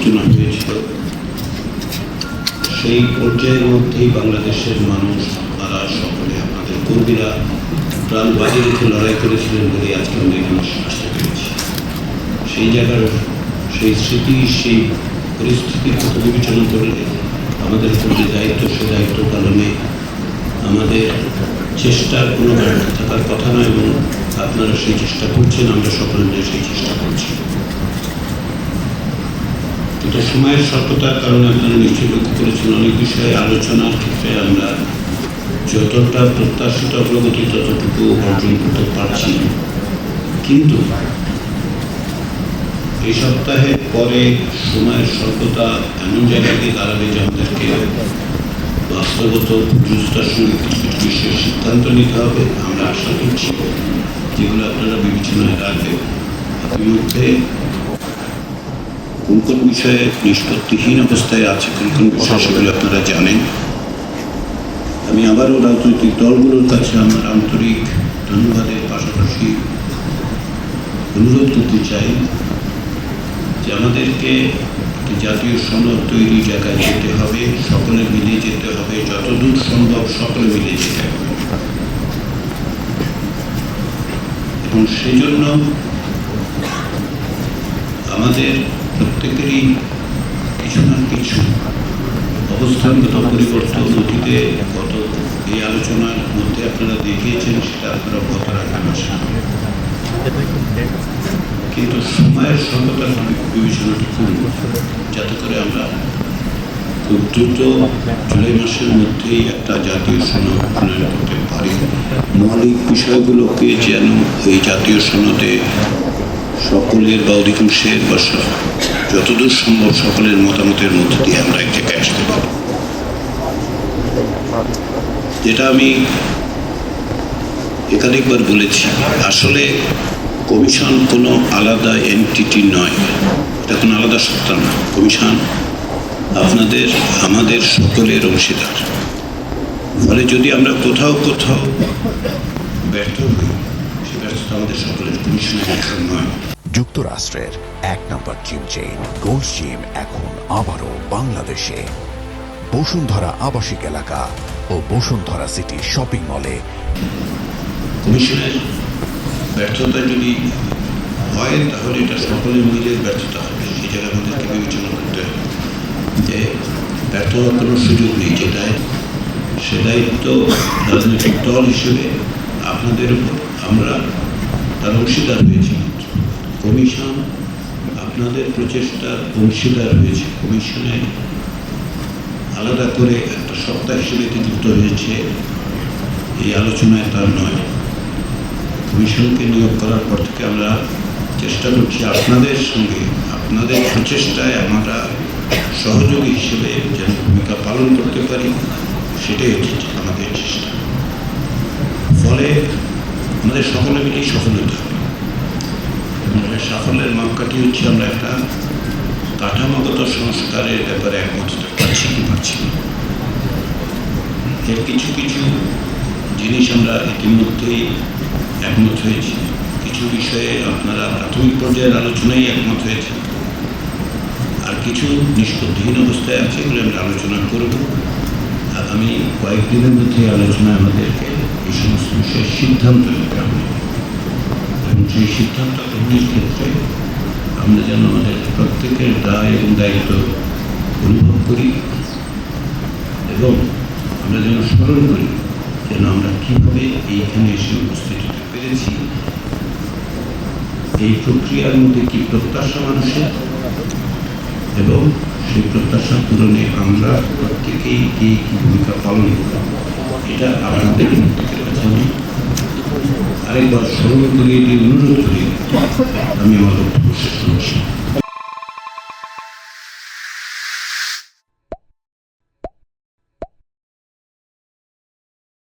আলোচনা হয়েছিল সেই পর্যায়ের মধ্যেই বাংলাদেশের মানুষ তারা সকলে আপনাদের কর্মীরা প্রাণ বাজি রেখে লড়াই করেছিলেন বলে আজকে আমরা এখানে আসতে পেরেছি। সেই জায়গার সেই স্মৃতি, সেই পরিস্থিতির কথা বিবেচনা করলে আমাদের উপর যে দায়িত্ব, সেই দায়িত্ব পালনে আমাদের চেষ্টার কোনো ব্যর্থ থাকার কথা নয়, এবং আপনারা সেই চেষ্টা করছেন, আমরা সকলে মিলে সেই চেষ্টা করছি। কিন্তু সময়ের স্বল্পতার কারণে আপনারা নিশ্চয়ই লক্ষ্য করেছেন অনেক বিষয়ে আলোচনার ক্ষেত্রে আমরা যতটা প্রত্যাশিত অগ্রগতি ততটুকু অর্জন করতে পারছি না। কিন্তু এই সপ্তাহের পরে সময়ের স্বল্পতা এমন জায়গায় গিয়ে দাঁড়াবে যে আমাদেরকে বাস্তবত প্রচেষ্টার সঙ্গে কিছু কিছু বিষয়ের সিদ্ধান্ত নিতে হবে। আমরা আশা করছি যেগুলো আপনারা বিবেচনায় রাখবেন। ইতিমধ্যে কোন কোন বিষয়ে নিষ্পত্তিহীন অবস্থায় আছে, কোন কোন বিষয়, সেগুলো আপনারা জানেন। আমি আবারও রাজনৈতিক দলগুলোর কাছে আমার আন্তরিক ধন্যবাদের পাশাপাশি অনুরোধ করতে চাই যে আমাদেরকে একটি জাতীয় সনদ তৈরি জায়গায় যেতে হবে, সকলে মিলে যেতে হবে, যতদূর সম্ভব সকলে মিলে যেতে হবে। এবং সেজন্য আমাদের প্রত্যেকেরই কিছু না কিছু অবস্থানগত পরিবর্তন অতীতে গত এই আলোচনার মধ্যে আপনারা দেখিয়েছেন, সেটা আপনারা অব্যাহত রাখার আশা। কিন্তু সময়ের স্বল্পতার বিবেচনাটি করব যাতে করে আমরা খুব দ্রুত জুলাই মাসের মধ্যেই একটা জাতীয় সনদ প্রণয়ন করতে পারি। মৌলিক বিষয়গুলোকে যেন এই জাতীয় সনদে সকলের বা অধিকাংশের বা যতদূর সম্ভব সকলের মতামতের মধ্যে দিয়ে আমরা এক জায়গায় আসতে পারি। যেটা আমি একাধিকবার বলেছি, আসলে কমিশন কোনো আলাদা এন্টিটি নয়, এটা কোনো আলাদা সত্তা নয়। কমিশন আপনাদের আমাদের সকলের অংশীদার। ফলে যদি আমরা কোথাও কোথাও ব্যর্থ হই, সেই ব্যর্থতা আমাদের সকলের, কমিশনের বিষয় নয়। যুক্তরাষ্ট্রের 1 নম্বর জিম চেইন গোল্ডস জিম এখন আবারও বাংলাদেশে। বসুন্ধরা আবাসিক এলাকা ও বসুন্ধরা সিটি শপিং মলে। কমিশনের ব্যর্থতা যদি হয় তাহলে এটা সকলের মিলে ব্যর্থতা হবে। সেই জায়গায় আমাদেরকে বিবেচনা করতে হবে যে ব্যর্থ হওয়ার কোনো সুযোগ নেই। সে দায়িত্ব রাজনৈতিক দল হিসেবে আপনাদের উপর, আমরা তার অংশীদার হয়েছি। কমিশন আপনাদের প্রচেষ্টার অংশীদার হয়েছে। কমিশনের আলাদা করে একটা সত্তা হিসেবে যুক্ত হয়েছে এই আলোচনায় তার নয়। কমিশনকে নিয়োগ করার পর থেকে আমরা চেষ্টা করছি আপনাদের সঙ্গে, আপনাদের প্রচেষ্টায় আমরা সহযোগী হিসেবে যেন ভূমিকা পালন করতে পারি, সেটাই হচ্ছে আমাদের চেষ্টা। ফলে আমাদের সকলে মিলেই সফল হতে হবে। সাফল্যের মাপকাঠি হচ্ছে আমরা একটা কাঠামোগত সংস্কারের ব্যাপারে একমত হতে পারছি কি পারছি না। এর কিছু কিছু জিনিস আমরা ইতিমধ্যেই একমত হয়েছি। কিছু বিষয়ে আপনারা প্রাথমিক পর্যায়ের আলোচনায় একমত হয়েছে, আর কিছু নিষ্পত্তিহীন অবস্থায় আছে, এগুলো আমরা আলোচনা করব। আগামী কয়েকদিনের মধ্যে আলোচনায় আমাদেরকে এই সমস্ত বিষয়ে সিদ্ধান্ত নিতে হবে, এবং সেই সিদ্ধান্ত গ্রহণের ক্ষেত্রে আমরা যেন আমাদের প্রত্যেকের দায় এবং দায়িত্ব অনুভব করি, এবং আমরা যেন স্মরণ করি যেন আমরা কীভাবে এইখানে এসে উপস্থিত হতে পেরেছি, এই প্রক্রিয়ার মধ্যে কী প্রত্যাশা মানুষের, এবং সেই প্রত্যাশা পূরণে আমরা প্রত্যেকেই কী ভূমিকা পালন করব, এটা আপনাদের প্রত্যেকের কাছে আমি আরেকবার স্মরণ করিয়ে দিয়ে অনুরোধ করি। আমি আমার বক্তব্য শেষ করছি।